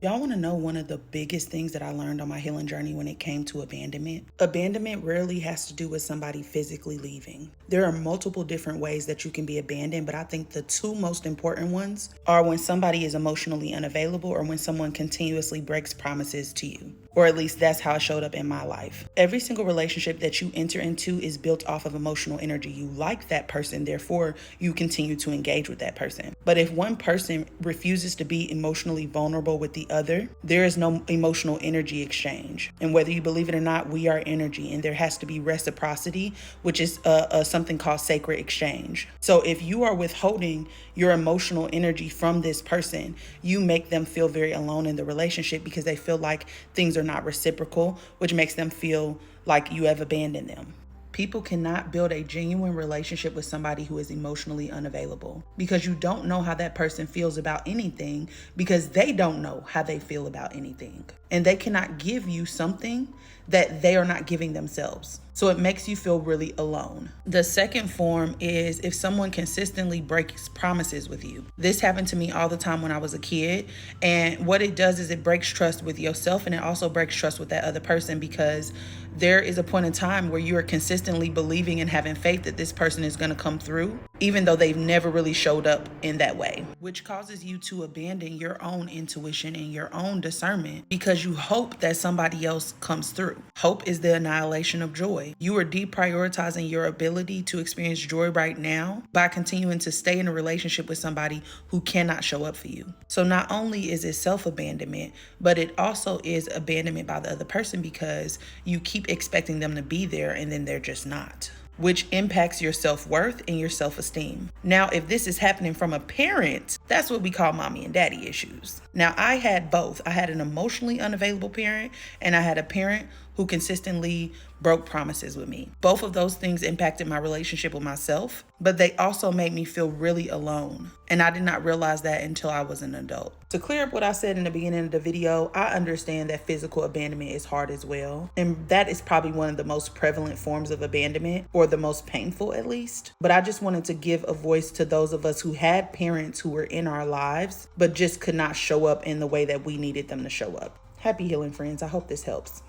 Y'all want to know one of the biggest things that I learned on my healing journey when it came to abandonment? Abandonment rarely has to do with somebody physically leaving. There are multiple different ways that you can be abandoned, but I think the two most important ones are when somebody is emotionally unavailable or when someone continuously breaks promises to you. Or at least that's how it showed up in my life. Every single relationship that you enter into is built off of emotional energy. You like that person, therefore you continue to engage with that person. But if one person refuses to be emotionally vulnerable with the other, there is no emotional energy exchange. And whether you believe it or not, we are energy, and there has to be reciprocity, which is something called sacred exchange. So if you are withholding your emotional energy from this person, you make them feel very alone in the relationship because they feel like things are not reciprocal, which makes them feel like you have abandoned them. People cannot build a genuine relationship with somebody who is emotionally unavailable because you don't know how that person feels about anything because they don't know how they feel about anything. And they cannot give you something that they are not giving themselves. So it makes you feel really alone. The second form is if someone consistently breaks promises with you. This happened to me all the time when I was a kid. And what it does is it breaks trust with yourself, and it also breaks trust with that other person because there is a point in time where you are consistently believing and having faith that this person is going to come through, even though they've never really showed up in that way, which causes you to abandon your own intuition and your own discernment because you hope that somebody else comes through. Hope is the annihilation of joy. You are deprioritizing your ability to experience joy right now by continuing to stay in a relationship with somebody who cannot show up for you. So not only is it self-abandonment, but it also is abandonment by the other person because you keep expecting them to be there and then they're just not, which impacts your self-worth and your self-esteem. Now, if this is happening from a parent, that's what we call mommy and daddy issues. Now, I had both. I had an emotionally unavailable parent, and I had a parent who consistently broke promises with me. Both of those things impacted my relationship with myself, but they also made me feel really alone. And I did not realize that until I was an adult. To clear up what I said in the beginning of the video, I understand that physical abandonment is hard as well. And that is probably one of the most prevalent forms of abandonment, or the most painful at least. But I just wanted to give a voice to those of us who had parents who were in our lives, but just could not show up in the way that we needed them to show up. Happy healing, friends. I hope this helps.